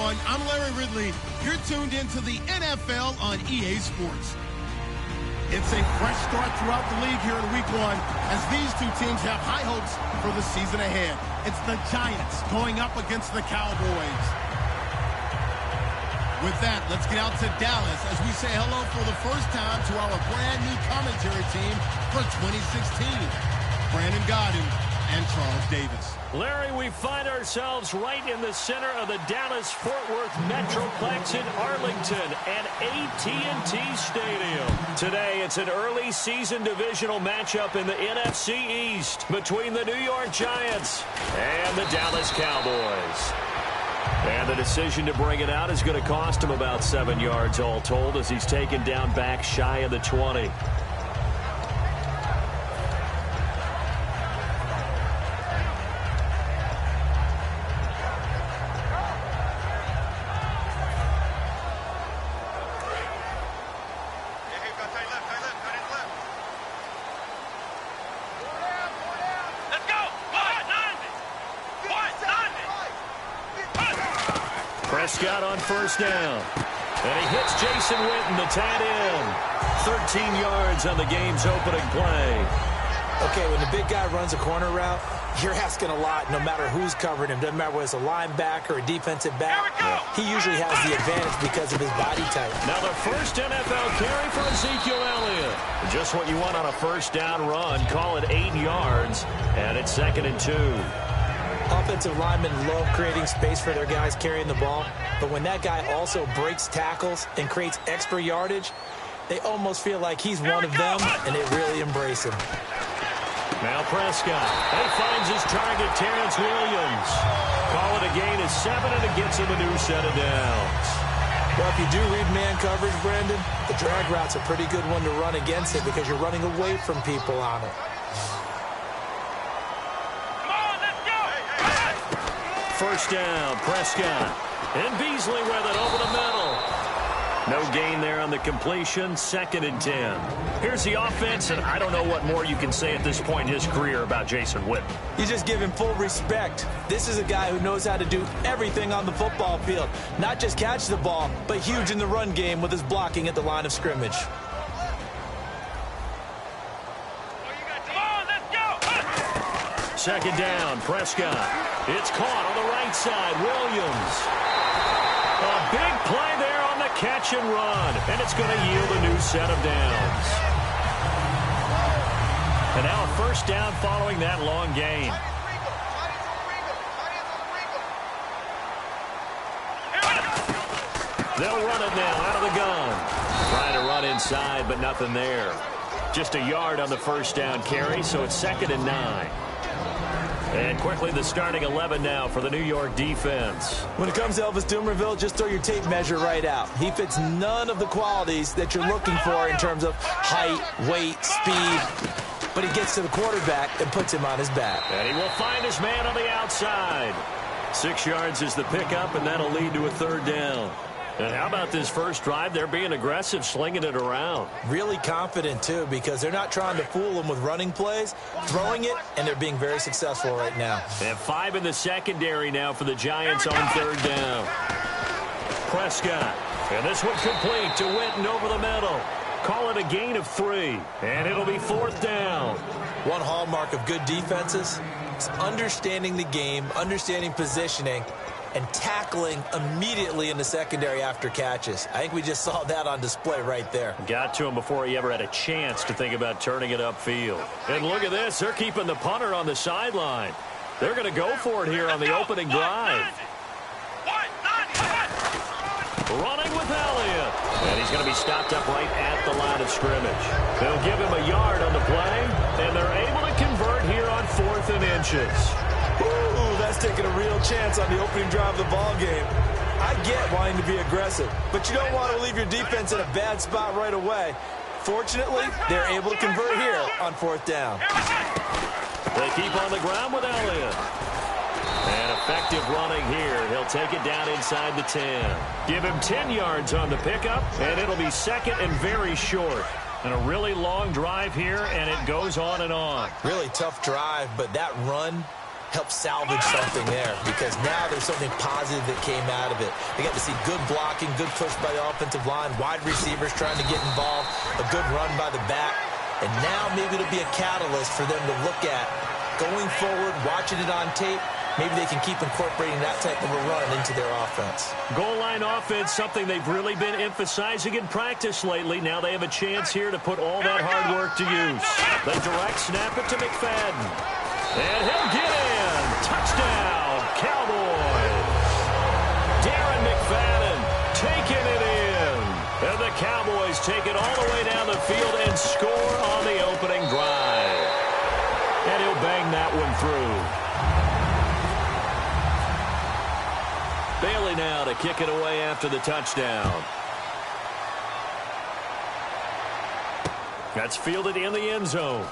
everyone. I'm Larry Ridley. You're tuned into the NFL on EA Sports. It's a fresh start throughout the league here in Week 1 as these two teams have high hopes for the season ahead. It's the Giants going up against the Cowboys. With that, let's get out to Dallas as we say hello for the first time to our brand new commentary team for 2016. Brandon Godden and Charles Davis. Larry, we find ourselves right in the center of the Dallas-Fort Worth Metroplex in Arlington and AT&T Stadium. Today, it's an early season divisional matchup in the NFC East between the New York Giants and the Dallas Cowboys. And the decision to bring it out is going to cost him about 7 yards all told as he's taken down back shy of the 20. Prescott on first down. And he hits Jason Witten, the tight end. 13 yards on the game's opening play. Okay, when the big guy runs a corner route, you're asking a lot no matter who's covering him. Doesn't matter whether it's a linebacker or a defensive back. He usually has the advantage because of his body type. Now the first NFL carry for Ezekiel Elliott. Just what you want on a first down run. Call it 8 yards. And it's 2nd and 2. Offensive linemen love creating space for their guys carrying the ball, but when that guy also breaks tackles and creates extra yardage, they almost feel like he's one of them, and they really embrace him. Now Prescott. He finds his target, Terrence Williams. Call it a gain of 7, and it gets him a new set of downs. Well, if you do read man coverage, Brandon, the drag route's a pretty good one to run against it because you're running away from people on it. First down, Prescott. And Beasley with it over the middle. No gain there on the completion, 2nd and 10. Here's the offense, and I don't know what more you can say at this point in his career about Jason Witten. You just give him full respect. This is a guy who knows how to do everything on the football field. Not just catch the ball, but huge in the run game with his blocking at the line of scrimmage. Second down, Prescott. It's caught on the right side, Williams. A big play there on the catch and run, and it's going to yield a new set of downs. And now a first down following that long gain. They'll run it now out of the gun. Trying to run inside, but nothing there. Just a yard on the first down carry, so it's 2nd and 9. And quickly the starting 11 now for the New York defense. When it comes to Elvis Dumervil, just throw your tape measure right out. He fits none of the qualities that you're looking for in terms of height, weight, speed. But he gets to the quarterback and puts him on his back. And he will find his man on the outside. 6 yards is the pickup, and that'll lead to a 3rd down. And how about this first drive? They're being aggressive, slinging it around. Really confident, too, because they're not trying to fool them with running plays, throwing it, and they're being very successful right now. They have 5 in the secondary now for the Giants on 3rd down. Prescott. And this one complete to Witten over the middle. Call it a gain of 3. And it'll be 4th down. One hallmark of good defenses is understanding the game, understanding positioning, and tackling immediately in the secondary after catches. I think we just saw that on display right there. Got to him before he ever had a chance to think about turning it upfield. And look at this. They're keeping the punter on the sideline. They're going to go for it here on the opening drive. Running with Elliott. And he's going to be stopped up right at the line of scrimmage. They'll give him a yard on the play, and they're able to convert here on 4th and inches. Ooh, that's taking a real chance on the opening drive of the ball game. I get wanting to be aggressive, but you don't want to leave your defense in a bad spot right away. Fortunately, they're able to convert here on 4th down. They keep on the ground with Elliott. And effective running here. He'll take it down inside the 10. Give him 10 yards on the pickup, and it'll be 2nd and very short. And a really long drive here, and it goes on and on. Really tough drive, but that run help salvage something there, because now there's something positive that came out of it. They got to see good blocking, good push by the offensive line, wide receivers trying to get involved, a good run by the back. And now maybe it'll be a catalyst for them to look at going forward, watching it on tape. Maybe they can keep incorporating that type of a run into their offense. Goal line offense, something they've really been emphasizing in practice lately. Now they have a chance here to put all that hard work to use. They direct snap it to McFadden. And he'll get in. Touchdown, Cowboys. Darren McFadden taking it in. And the Cowboys take it all the way down the field and score on the opening drive. And he'll bang that one through. Bailey now to kick it away after the touchdown. That's fielded in the end zone.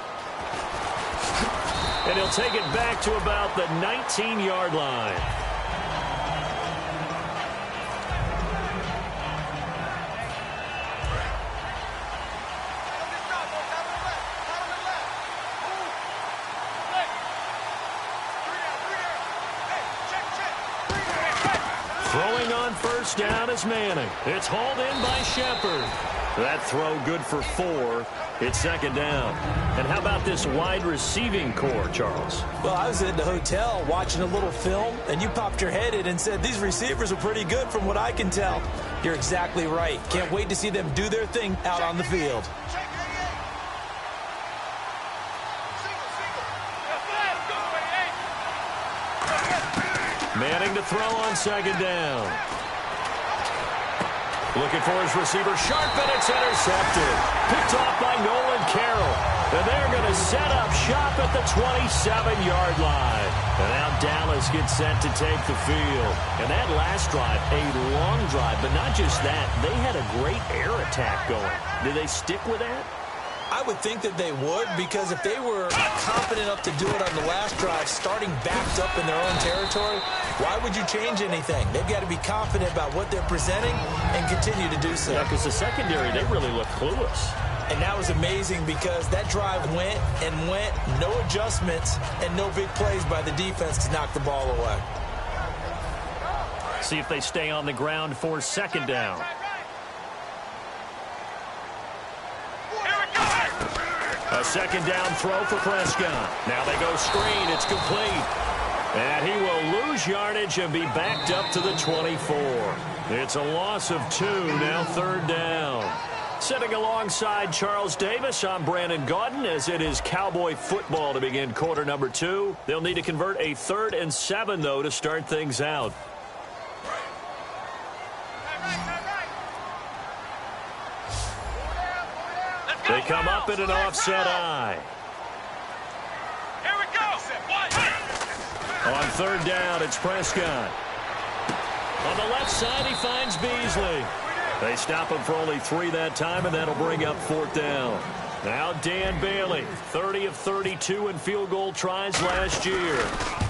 And he'll take it back to about the 19-yard line. Throwing on first down is Manning. It's hauled in by Shepard. That throw good for 4. It's second down. And how about this wide receiving core, Charles? Well, I was at the hotel watching a little film, and you popped your head in and said, these receivers are pretty good from what I can tell. You're exactly right. Can't wait to see them do their thing out on the field. Manning to throw on second down. Looking for his receiver, sharp, and it's intercepted. Picked off by Nolan Carroll. And they're going to set up shop at the 27-yard line. And now Dallas gets set to take the field. And that last drive, a long drive, but not just that. They had a great air attack going. Do they stick with that? I would think that they would, because if they were confident enough to do it on the last drive, starting backed up in their own territory, why would you change anything? They've got to be confident about what they're presenting and continue to do so. Yeah, because the secondary, they really look clueless. And that was amazing, because that drive went and went, no adjustments, and no big plays by the defense to knock the ball away. See if they stay on the ground for second down. A second down throw for Prescott. Now they go screen. It's complete. And he will lose yardage and be backed up to the 24. It's a loss of 2, now third down. Sitting alongside Charles Davis, I'm Brandon Gaudin, as it is Cowboy football to begin quarter number 2. They'll need to convert a 3rd and 7, though, to start things out. They come up in an offset eye. Here we go. On third down, it's Prescott. On the left side, he finds Beasley. They stop him for only 3 that time, and that'll bring up 4th down. Now Dan Bailey, 30 of 32 in field goal tries last year.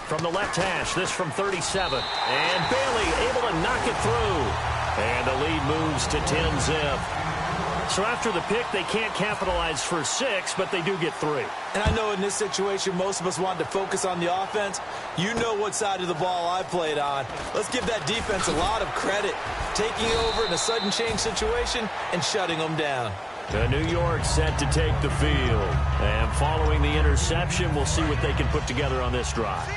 From the left hash, this from 37. And Bailey able to knock it through. And the lead moves to 10-zip. So after the pick, they can't capitalize for 6, but they do get 3. And I know in this situation, most of us wanted to focus on the offense. You know what side of the ball I played on. Let's give that defense a lot of credit. Taking over in a sudden change situation and shutting them down. New York set to take the field. And following the interception, we'll see what they can put together on this drive.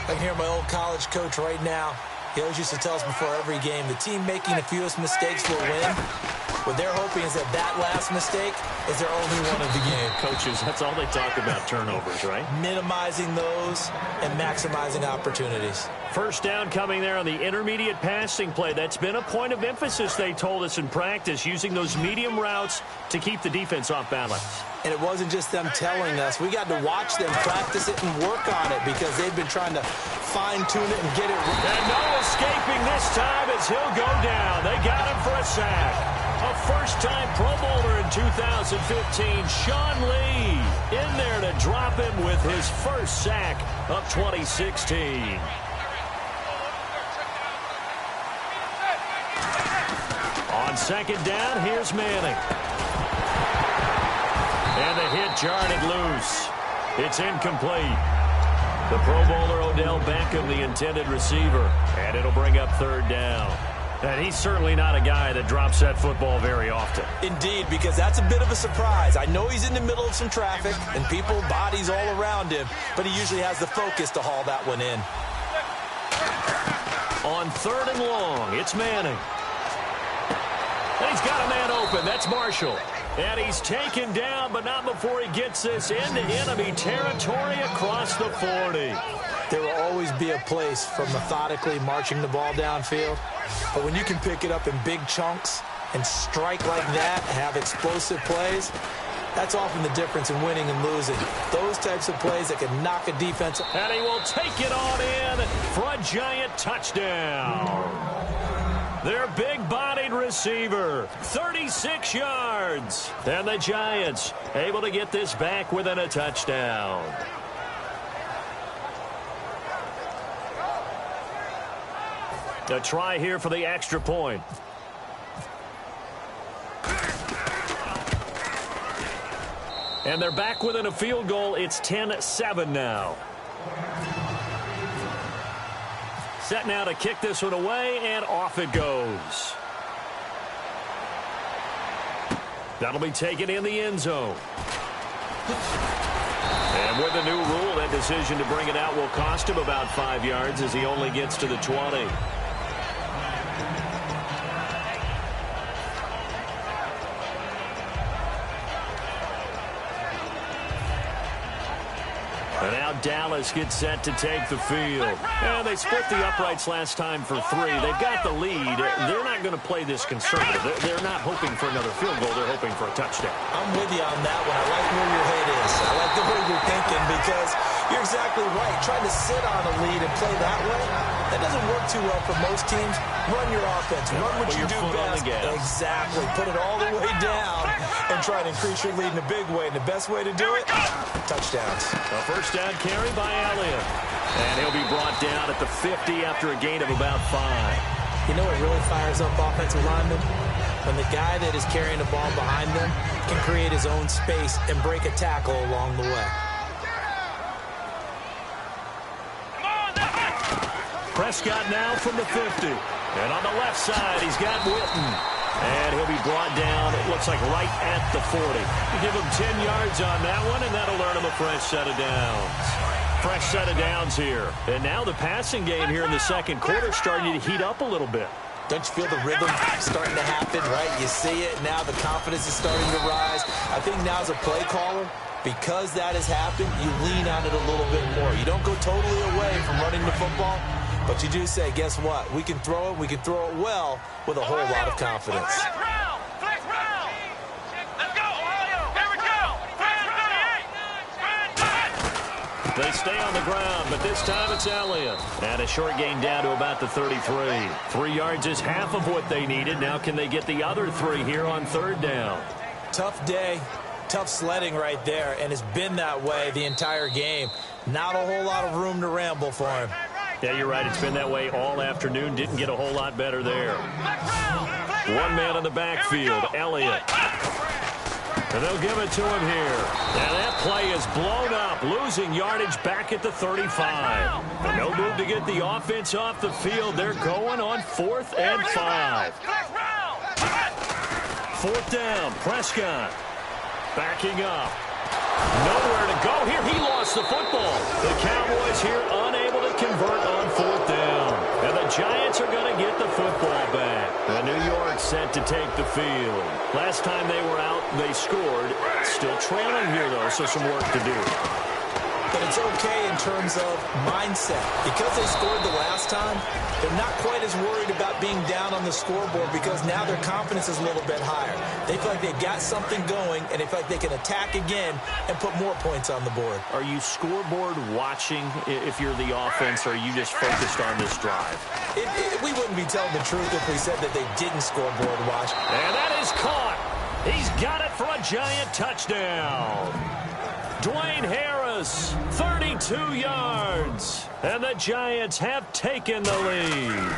I can hear my old college coach right now. He always used to tell us before every game, the team making the fewest mistakes will win. What they're hoping is that last mistake is their only one of the game. Coaches, that's all they talk about, turnovers, right? Minimizing those and maximizing opportunities. First down coming there on the intermediate passing play. That's been a point of emphasis, they told us in practice, using those medium routes to keep the defense off balance. And it wasn't just them telling us. We got to watch them practice it and work on it, because they've been trying to fine-tune it and get it right. And no escaping this time as he'll go down. They got him for a sack. A first-time Pro Bowler in 2015, Sean Lee, in there to drop him with his first sack of 2016. On second down, here's Manning. And the hit jarred it loose. It's incomplete. The Pro Bowler Odell Beckham, the intended receiver. And it'll bring up third down. And he's certainly not a guy that drops that football very often. Indeed, because that's a bit of a surprise. I know he's in the middle of some traffic and people, bodies all around him, but he usually has the focus to haul that one in. On third and long, it's Manning. And he's got a man open. That's Marshall. And he's taken down, but not before he gets this into enemy territory across the 40. There will always be a place for methodically marching the ball downfield. But when you can pick it up in big chunks and strike like that, have explosive plays, that's often the difference in winning and losing. Those types of plays that can knock a defense. And he will take it on in for a giant touchdown. Their big-bodied receiver, 36 yards. And the Giants able to get this back within a touchdown. A try here for the extra point. And they're back within a field goal. It's 10-7 now. Set now to kick this one away, and off it goes. That'll be taken in the end zone. And with the new rule, that decision to bring it out will cost him about 5 yards as he only gets to the 20. And now Dallas gets set to take the field. And they split the uprights last time for 3. They've got the lead. They're not going to play this conservative. They're not hoping for another field goal. They're hoping for a touchdown. I'm with you on that one. I like where your head is. I like the way you're thinking because you're exactly right. Trying to sit on a lead and play that way, that doesn't work too well for most teams. Run your offense. Run what you do best. Exactly. Put it all the way down and try to increase your lead in a big way. And the best way to do it, touchdowns. A first down carry by Elliott. And he'll be brought down at the 50 after a gain of about 5. You know what really fires up offensive linemen? When the guy that is carrying the ball behind them can create his own space and break a tackle along the way. Prescott now from the 50. And on the left side, he's got Witten. And he'll be brought down, it looks like, right at the 40. You give him 10 yards on that one, and that'll earn him a fresh set of downs. Fresh set of downs here. And now the passing game here in the second quarter starting to heat up a little bit. Don't you feel the rhythm starting to happen, right? You see it. Now the confidence is starting to rise. I think now as a play caller, because that has happened, you lean on it a little bit more. You don't go totally away from running the football, but you do say, guess what? We can throw it. We can throw it well with a whole lot of confidence. Flex round. Let's go. Here we go. They stay on the ground, but this time it's Elliott. And a short gain down to about the 33. 3 yards is half of what they needed. Now can they get the other 3 here on third down? Tough day. Tough sledding right there, and it's been that way the entire game. Not a whole lot of room to ramble for him. Yeah, you're right. It's been that way all afternoon. Didn't get a whole lot better there. One man in the backfield, Elliott. And they'll give it to him here. And that play is blown up, losing yardage back at the 35. And no move to get the offense off the field. They're going on 4th and 5. 4th down, Prescott. Backing up. Nowhere to go here. He lost the football. The Cowboys here unable to convert on 4th down. And the Giants are going to get the football back. And New York set to take the field. Last time they were out, they scored. Still trailing here, though, so some work to do. But it's okay in terms of mindset. Because they scored the last time, they're not quite as worried about being down on the scoreboard because now their confidence is a little bit higher. They feel like they've got something going, and they feel like they can attack again and put more points on the board. Are you scoreboard watching if you're the offense, or are you just focused on this drive? We wouldn't be telling the truth if we said that they didn't scoreboard watch. And that is caught. He's got it for a giant touchdown. Dwayne Harris, 32 yards. And the Giants have taken the lead.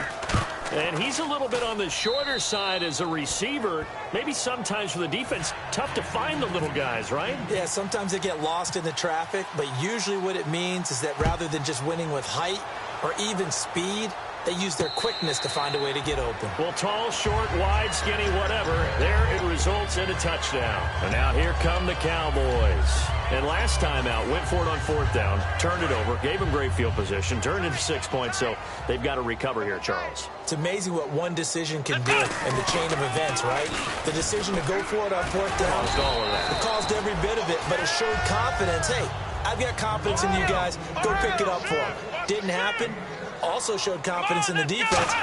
And he he's a little bit on the shorter side as a receiver. Maybe sometimes for the defense, tough to find the little guys, right? Yeah, sometimes they get lost in the traffic, but usually what it means is that rather than just winning with height or even speed, they use their quickness to find a way to get open. Well, tall, short, wide, skinny, whatever, there it results in a touchdown. And now here come the Cowboys. And last time out, went for it on 4th down, turned it over, gave them great field position, turned into 6 points, so they've got to recover here, Charles. It's amazing what one decision can do in the chain of events, right? The decision to go for it on 4th down. Caused all of that. It caused every bit of it, but it showed confidence. Hey, I've got confidence in you guys. Go pick it up for them. Didn't happen. Also showed confidence in the defense.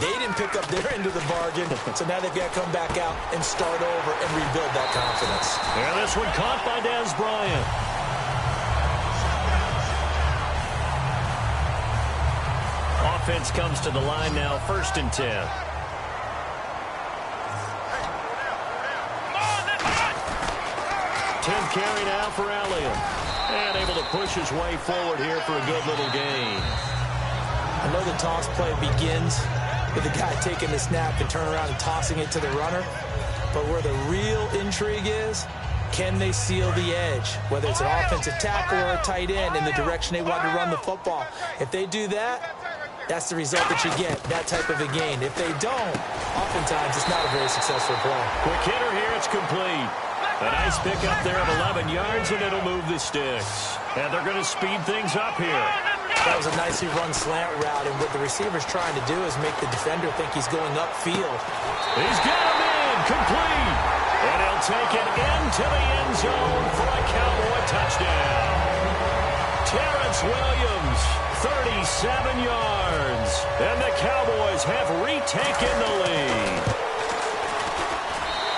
They didn't pick up their end of the bargain, so now they've got to come back out and start over and rebuild that confidence. And this one caught by Dez Bryant. Offense comes to the line now, 1st and 10. 10th carry now for Elliott. And able to push his way forward here for a good little gain. I know the toss play begins with the guy taking the snap and turn around and tossing it to the runner. But where the real intrigue is, can they seal the edge? Whether it's an offensive tackle or a tight end in the direction they want to run the football. If they do that, that's the result that you get, that type of a gain. If they don't, oftentimes it's not a very successful play. Quick hitter here, it's complete. A nice pickup there of 11 yards, and it'll move the sticks. And they're going to speed things up here. That was a nicely run slant route, and what the receiver's trying to do is make the defender think he's going upfield. He's got him in, complete. And he'll take it into the end zone for a Cowboy touchdown. Terrence Williams, 37 yards. And the Cowboys have retaken the lead.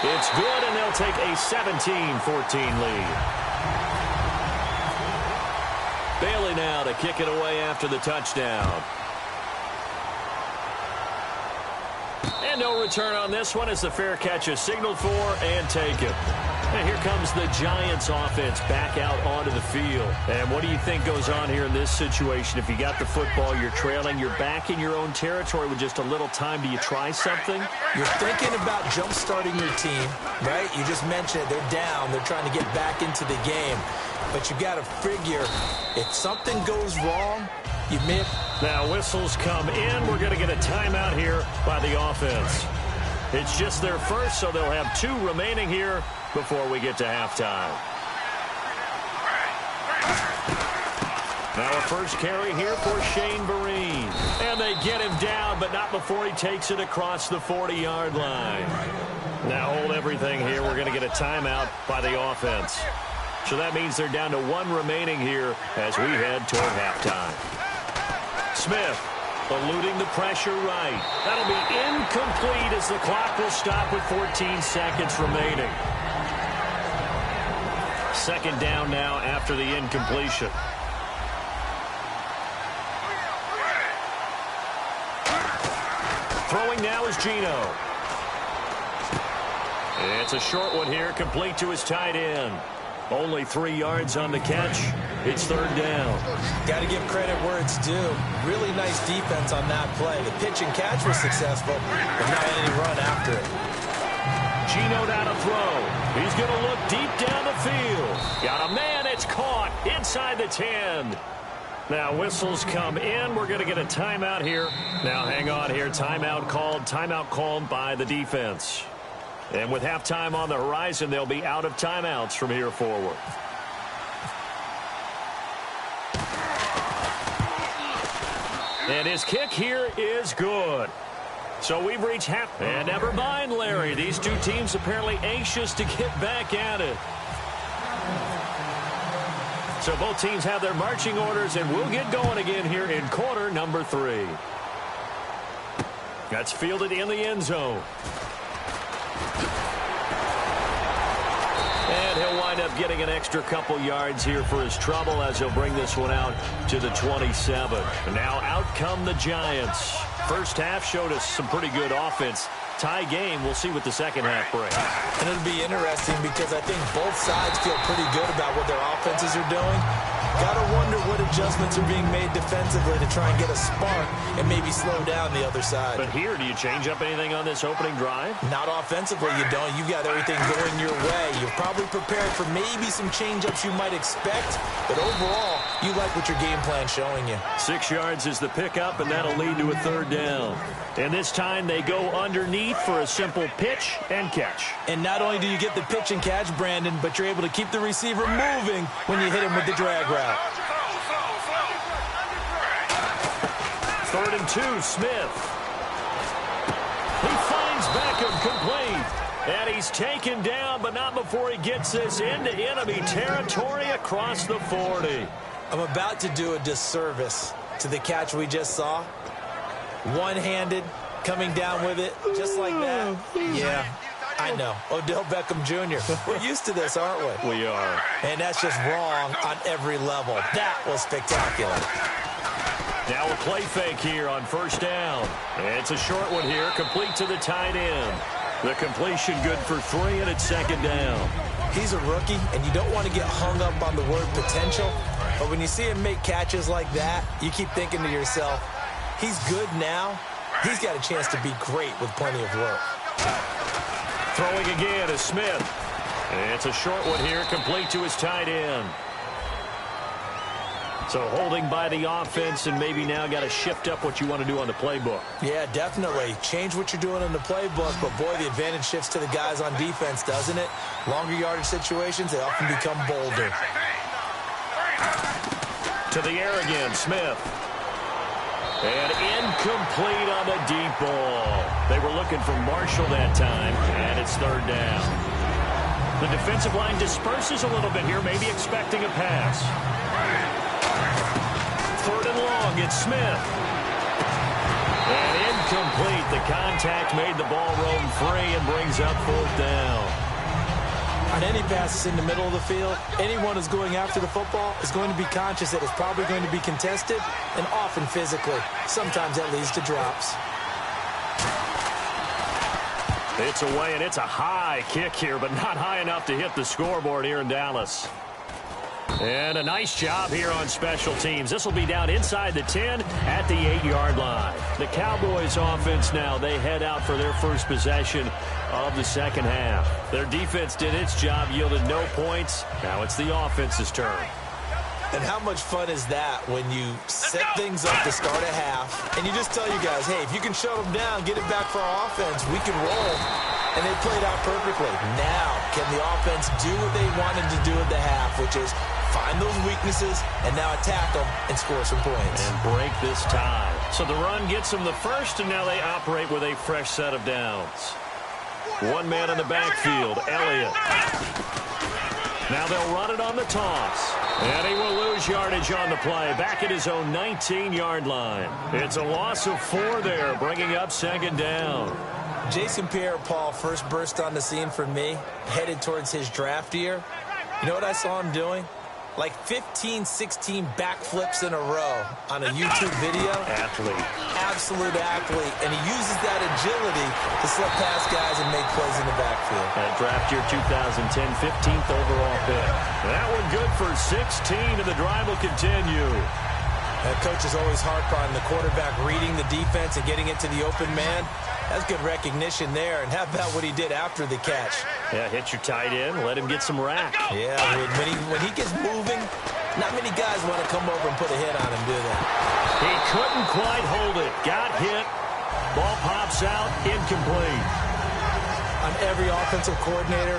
It's good, and they'll take a 17-14 lead. Bailey now to kick it away after the touchdown. And no return on this one as the fair catch is signaled for and taken. And here comes the Giants offense back out onto the field. And what do you think goes on here in this situation? If you got the football, you're trailing, you're back in your own territory with just a little time. Do you try something? You're thinking about jump-starting your team, right? You just mentioned it. They're down. They're trying to get back into the game. But you got to figure if something goes wrong, you may. Now whistles come in. We're going to get a timeout here by the offense. It's just their first, so they'll have 2 remaining here before we get to halftime. Now a first carry here for Shane Vereen. And they get him down, but not before he takes it across the 40-yard line. Now hold everything here. We're going to get a timeout by the offense. So that means they're down to 1 remaining here as we head toward halftime. Smith eluding the pressure right. That'll be incomplete as the clock will stop with 14 seconds remaining. 2nd down now after the incompletion. Throwing now is Gino. It's a short one here, complete to his tight end. Only 3 yards on the catch. It's 3rd down. Got to give credit where it's due. Really nice defense on that play. The pitch and catch was successful, but not any run after it. Gino down to throw. He's going to look deep down the field. Got a man. It's caught inside the 10. Now whistles come in. We're going to get a timeout here. Now hang on here. Timeout called by the defense. And with halftime on the horizon, they'll be out of timeouts from here forward. And his kick here is good. So we've reached half. And never mind, Larry. These 2 teams apparently anxious to get back at it. So both teams have their marching orders, and we'll get going again here in quarter number 3. That's fielded in the end zone. And he'll wind up getting an extra couple yards here for his trouble as he'll bring this one out to the 27. Now out come the Giants. First half showed us some pretty good offense. Tie game. We'll see what the second half brings. And it'll be interesting because I think both sides feel pretty good about what their offenses are doing. Gotta wonder what adjustments are being made defensively to try and get a spark and maybe slow down the other side. But here, do you change up anything on this opening drive? Not offensively, you don't. You've got everything going your way. You're probably prepared for maybe some change-ups you might expect, but overall, you like what your game plan's showing you. 6 yards is the pickup, and that'll lead to a third down. And this time they go underneath for a simple pitch and catch. And not only do you get the pitch and catch, Brandon, but you're able to keep the receiver moving when you hit him with the drag route. 3rd and 2, Smith. He finds Beckham complete. And he's taken down, but not before he gets this into enemy territory across the 40. I'm about to do a disservice to the catch we just saw. One-handed, coming down with it, just like that. Yeah, I know. Odell Beckham Jr. We're used to this, aren't we? We are. And that's just wrong on every level. That was spectacular. Now a play fake here on 1st down. It's a short one here, complete to the tight end. The completion good for 3, and it's 2nd down. He's a rookie, and you don't want to get hung up on the word potential. But when you see him make catches like that, you keep thinking to yourself, he's good now. He's got a chance to be great with plenty of work. Throwing again is Smith. It's a short one here, complete to his tight end. So holding by the offense, and maybe now got to shift up what you want to do on the playbook. Yeah, definitely. Change what you're doing on the playbook, but boy, the advantage shifts to the guys on defense, doesn't it? Longer yardage situations, they often become bolder. To the air again, Smith. And incomplete on the deep ball. They were looking for Marshall that time, and it's 3rd down. The defensive line disperses a little bit here, maybe expecting a pass. 3rd and long, it's Smith. And incomplete. The contact made the ball roam free and brings up 4th down. On any passes in the middle of the field, anyone who's going after the football is going to be conscious that it's probably going to be contested, and often physically. Sometimes that leads to drops. It's away, and it's a high kick here, but not high enough to hit the scoreboard here in Dallas. And a nice job here on special teams. This will be down inside the 10 at the 8-yard line. The Cowboys offense now, they head out for their first possession of the 2nd half. Their defense did its job, yielded no points. Now it's the offense's turn. And how much fun is that when you set things up to start a half, and you just tell you guys, hey, if you can shut them down, get it back for our offense, we can roll. And they played out perfectly. Now, can the offense do what they wanted to do at the half, which is find those weaknesses and now attack them and score some points. And break this tie. So the run gets them the first, and now they operate with a fresh set of downs. One man in the backfield, Elliott. Now they'll run it on the toss. And he will lose yardage on the play, back at his own 19-yard line. It's a loss of 4 there, bringing up 2nd down. Jason Pierre-Paul first burst on the scene for me, headed towards his draft year. You know what I saw him doing? Like 15, 16 backflips in a row on a YouTube video. Athlete. Absolute athlete. And he uses that agility to slip past guys and make plays in the backfield. That draft year 2010, 15th overall pick. That one good for 16, and the drive will continue. That coach is always harp on the quarterback reading the defense and getting it to the open man. That's good recognition there. And how about what he did after the catch? Yeah, hit your tight end, let him get some rack. Yeah, when he gets moving, not many guys want to come over and put a hit on him, do they? He couldn't quite hold it. Got hit. Ball pops out, incomplete. On every offensive coordinator,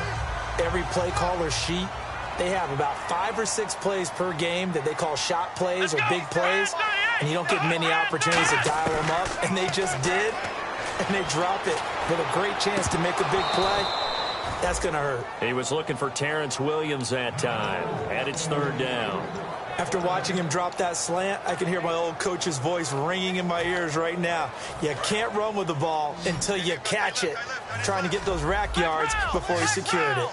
every play caller sheet, they have about 5 or 6 plays per game that they call shot plays or big plays, and you don't get many opportunities to dial them up, and they just did, and they drop it with a great chance to make a big play. That's going to hurt. He was looking for Terrence Williams that time, and it's 3rd down. After watching him drop that slant, I can hear my old coach's voice ringing in my ears right now. You can't run with the ball until you catch it. Trying to get those rack yards before he secured it.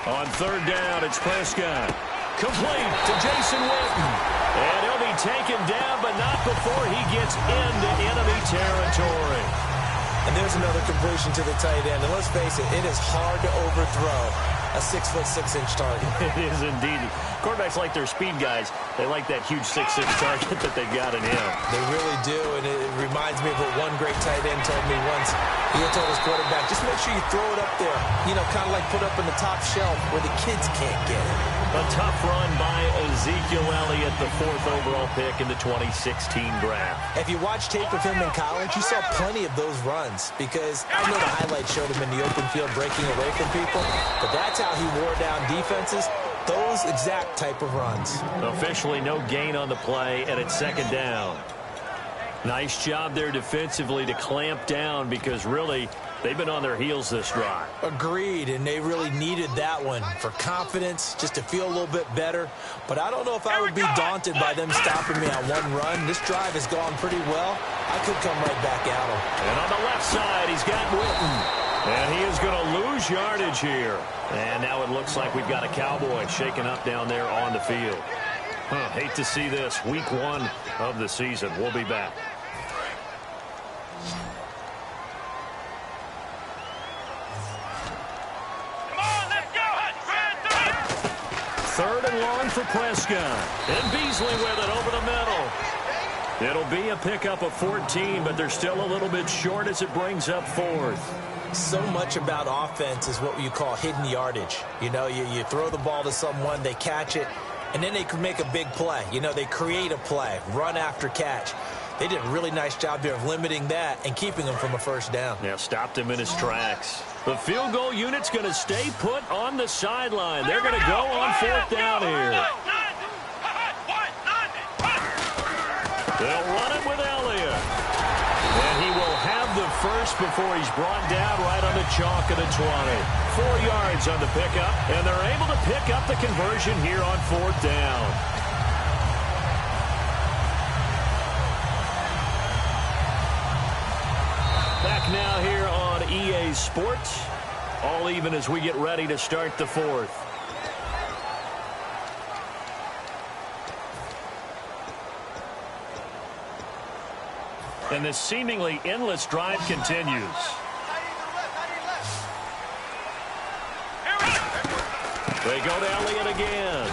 On 3rd down, it's Prescott. Complete to Jason Witten. And he'll be taken down, but not before he gets into enemy territory. And there's another completion to the tight end. And let's face it, it is hard to overthrow a 6'6" target. It is indeed. Quarterbacks like their speed guys. They like that huge 6'6" target that they've got in him. They really do, and it reminds me of what one great tight end told me once. He told his quarterback, just make sure you throw it up there, kind of like put up in the top shelf where the kids can't get it. A tough run by Ezekiel Elliott, the 4th overall pick in the 2016 draft. If you watch tape of him in college, you saw plenty of those runs because I know the highlights showed him in the open field breaking away from people, but that's how he wore down defenses, those exact type of runs. Officially no gain on the play, and it's 2nd down. Nice job there defensively to clamp down because really they've been on their heels this drive. Agreed, and they really needed that one for confidence, just to feel a little bit better. But I don't know if I would be daunted by them stopping me on one run. This drive has gone pretty well. I could come right back at them. And on the left side, he's got Witten. And he is going to lose yardage here. And now it looks like we've got a Cowboy shaken up down there on the field. Hate to see this. Week 1 of the season. We'll be back. Third and long for Prescott. And Beasley with it over the middle. It'll be a pickup of 14, but they're still a little bit short as it brings up 4th. So much about offense is what you call hidden yardage. You throw the ball to someone, they catch it, and then they can make a big play. They create a play, run after catch. They did a really nice job there of limiting that and keeping him from a 1st down. Yeah, stopped him in his tracks. The field goal unit's going to stay put on the sideline. They're going to go on 4th down here. They'll run it with Elliott. And he will have the first before he's brought down right on the chalk of the 20. 4 yards on the pickup, and they're able to pick up the conversion here on 4th down. Back now here on EA Sports. All even as we get ready to start the 4th. And this seemingly endless drive continues. They go to Elliott again.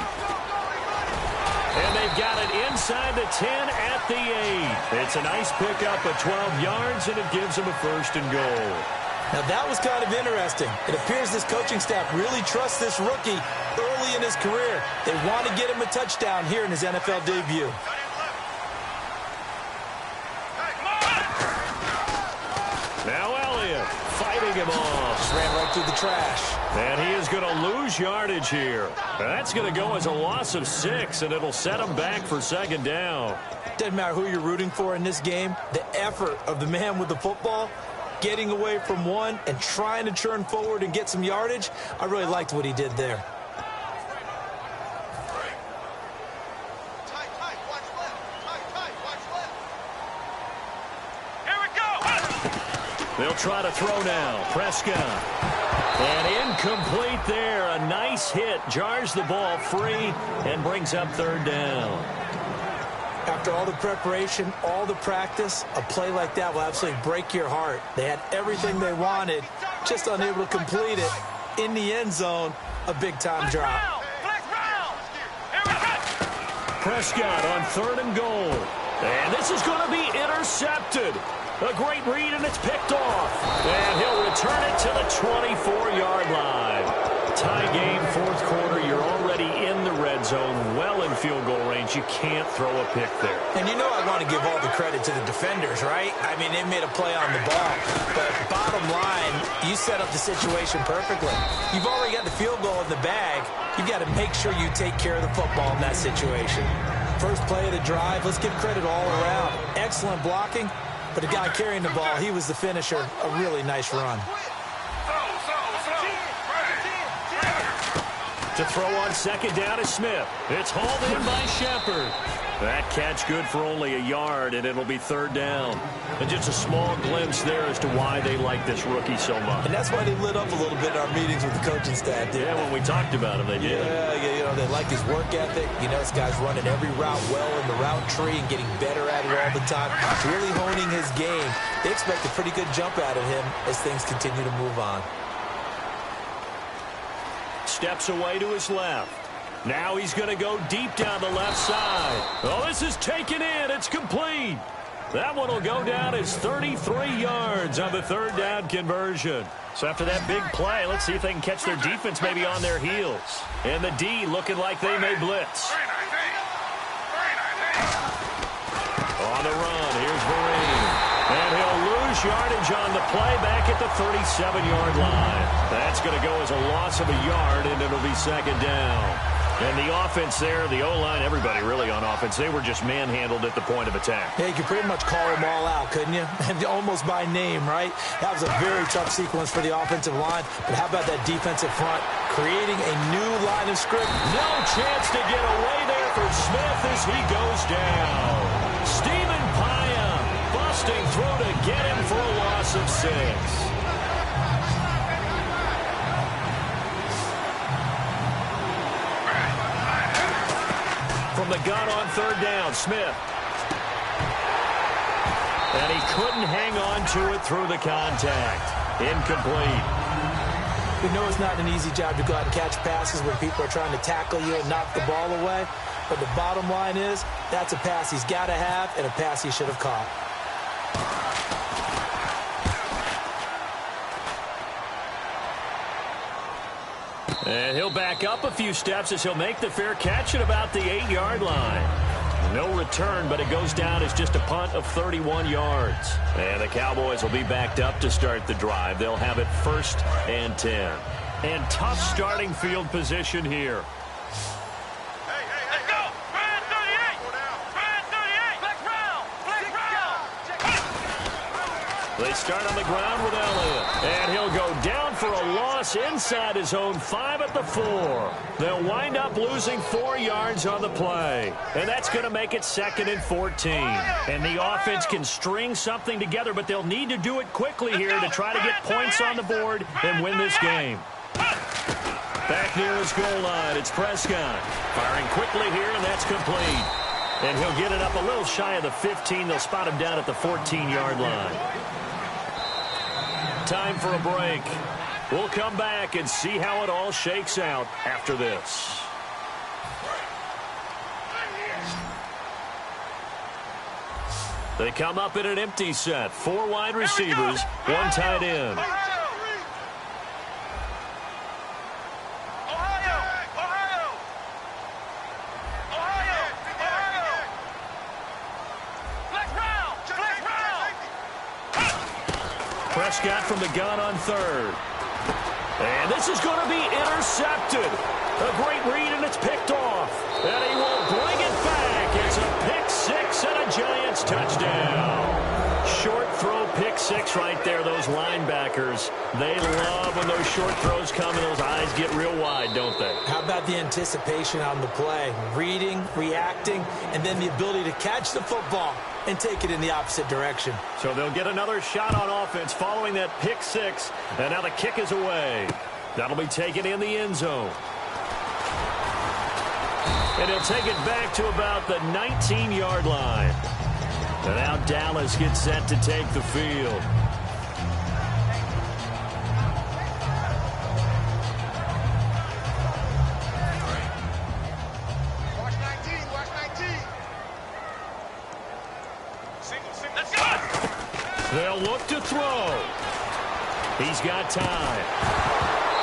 And they've got it inside the 10 at the 8. It's a nice pickup of 12 yards, and it gives them a 1st and goal. Now, that was kind of interesting. It appears this coaching staff really trusts this rookie early in his career. They want to get him a touchdown here in his NFL debut. Now Elliott fighting him off. Just ran right through the trash. And he is going to lose yardage here. That's going to go as a loss of 6, and it'll set him back for 2nd down. Doesn't matter who you're rooting for in this game. The effort of the man with the football, getting away from one and trying to turn forward and get some yardage, I really liked what he did there. They'll try to throw now. Prescott. And incomplete there. A nice hit. Jars the ball free and brings up 3rd down. After all the preparation, all the practice, a play like that will absolutely break your heart. They had everything they wanted, just unable to complete it. In the end zone, a big-time drop. Prescott on 3rd and goal. And this is going to be intercepted. A great read, and it's picked off. And he'll return it to the 24-yard line. Tie game, 4th quarter. You're already in the red zone, well in field goal range. You can't throw a pick there. And I want to give all the credit to the defenders, right? I mean, they made a play on the ball. But bottom line, you set up the situation perfectly. You've already got the field goal in the bag. You've got to make sure you take care of the football in that situation. First play of the drive, let's give credit all around. Excellent blocking. But the guy carrying the ball, he was the finisher. A really nice run. To throw on 2nd down is Smith. It's hauled in by Shepard. That catch good for only a yard, and it'll be 3rd down. And just a small glimpse there as to why they like this rookie so much. And that's why they lit up a little bit in our meetings with the coaching staff. Yeah, when we talked about him, they did. Yeah, they like his work ethic. This guy's running every route well in the route tree and getting better at it all the time. Really honing his game. They expect a pretty good jump out of him as things continue to move on. steps away to his left. Now he's going to go deep down the left side. Oh, this is taken in. It's complete. That one will go down as 33 yards on the third down conversion. So after that big play, let's see if they can catch their defense maybe on their heels. And the D looking like they may blitz. On the run, here's Vereen. And he'll lose yardage on the play back at the 37-yard line. That's going to go as a loss of a yard, and it'll be second down. And the offense there, the O-line, everybody really on offense, they were just manhandled at the point of attack. Yeah, you could pretty much call them all out, couldn't you? Almost by name, right? That was a very tough sequence for the offensive line. But how about that defensive front creating a new line of scrimmage? No chance to get away there for Smith as he goes down. Stephen Paya busting through to get him for a loss of 6. From the gun on third down, Smith. And he couldn't hang on to it through the contact. Incomplete. We know it's not an easy job to go out and catch passes when people are trying to tackle you and knock the ball away. But the bottom line is, that's a pass he's got to have and a pass he should have caught. And he'll back up a few steps as he'll make the fair catch at about the 8-yard line. No return, but it goes down as just a punt of 31 yards. And the Cowboys will be backed up to start the drive. They'll have it 1st and 10. And tough starting field position here. Let's go! Brand 38! Brand 38! Flex round! Flex round! They start on the ground with Elliott. And he'll go down for a loss inside his own 5 at the 4. They'll wind up losing 4 yards on the play. And that's going to make it 2nd and 14. And the offense can string something together, but they'll need to do it quickly here to try to get points on the board and win this game. Back near his goal line, it's Prescott. Firing quickly here, and that's complete. And he'll get it up a little shy of the 15. They'll spot him down at the 14-yard line. Time for a break. We'll come back and see how it all shakes out after this. They come up in an empty set. 4 wide receivers, 1 tight end. Prescott from the gun on third. And this is going to be intercepted. A great read, and it's picked off. And he will bring it back. It's a pick 6 and a Giants touchdown. Short throw pick 6 right there. Those linebackers, they love when those short throws come and those eyes get real wide, don't they? How about the anticipation on the play? Reading, reacting, and then the ability to catch the football and take it in the opposite direction. So they'll get another shot on offense following that pick 6. And now the kick is away. That'll be taken in the end zone. And he'll take it back to about the 19-yard line. And now Dallas gets set to take the field. Watch 19, watch 19. Let's go! They'll look to throw. He's got time.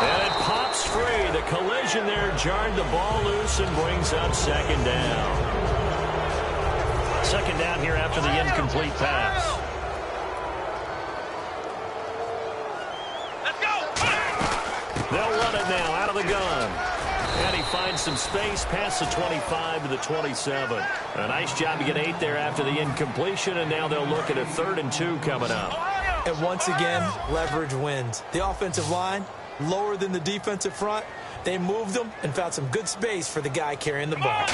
And it pops free. The collision there jarred the ball loose and brings up 2nd down. 2nd down here after the incomplete pass. Let's go! They'll run it now out of the gun. And he finds some space past the 25 to the 27. A nice job to get 8 there after the incompletion, and now they'll look at a 3rd and 2 coming up. And once again, leverage wins. The offensive line, lower than the defensive front. They moved them and found some good space for the guy carrying the ball.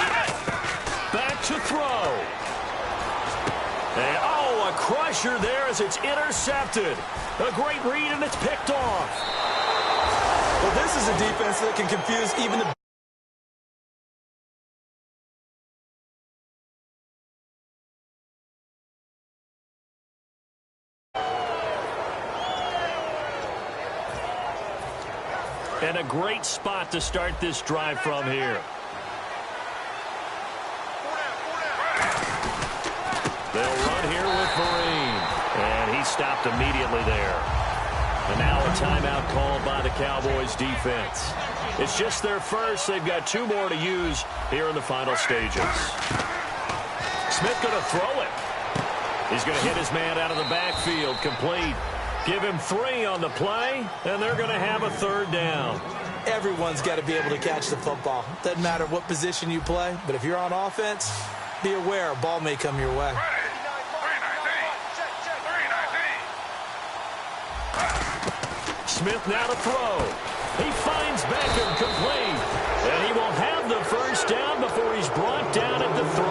Back to throw. And, oh, a crusher there as it's intercepted. A great read, and it's picked off. Well, this is a defense that can confuse even the... And a great spot to start this drive from here. They'll run here with Vereen. And he stopped immediately there. And now a timeout called by the Cowboys defense. It's just their first. They've got 2 more to use here in the final stages. Smith going to throw it. He's going to hit his man out of the backfield. Complete. Give him 3 on the play, and they're going to have a 3rd down. Everyone's got to be able to catch the football. Doesn't matter what position you play, but if you're on offense, be aware a ball may come your way. Smith now to throw. He finds Beckham complete. And he will have the 1st down before he's brought down at the 3.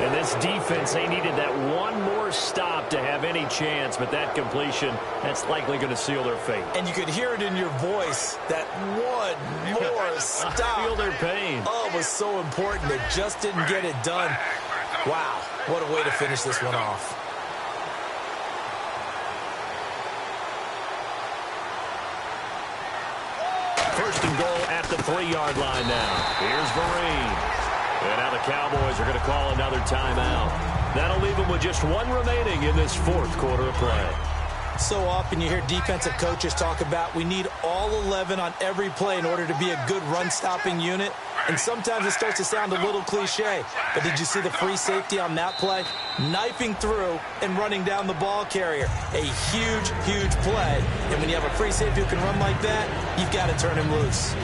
And this defense, they needed that one more stop to have any chance, but that completion, that's likely going to seal their fate. And you could hear it in your voice, that one more stop. I feel their pain. Oh, it was so important. They just didn't get it done. Wow, what a way to finish this one off. First and goal at the 3-yard line now. Here's Vereen. And now the Cowboys are going to call another timeout. That'll leave them with just 1 remaining in this 4th quarter of play. So often you hear defensive coaches talk about we need all 11 on every play in order to be a good run-stopping unit. And sometimes it starts to sound a little cliche. But did you see the free safety on that play? Knifing through and running down the ball carrier. A huge, huge play. And when you have a free safety who can run like that, you've got to turn him loose.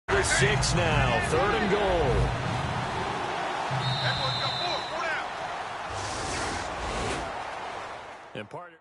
With 6 now, 3rd and goal. And partner.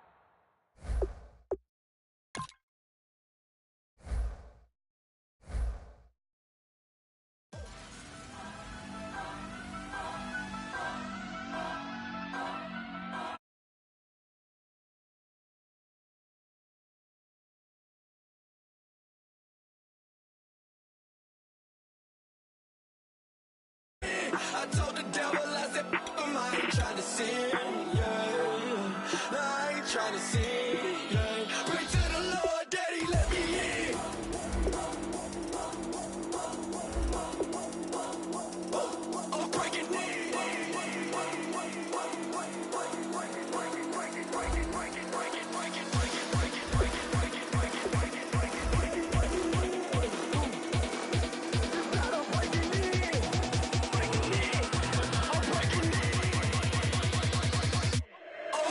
I told the devil, I said, I ain't trying to sin, yeah. No, I ain't trying to sin, yeah. Pray to the Lord, Daddy, let me in. I'm breaking in.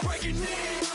Breaking in.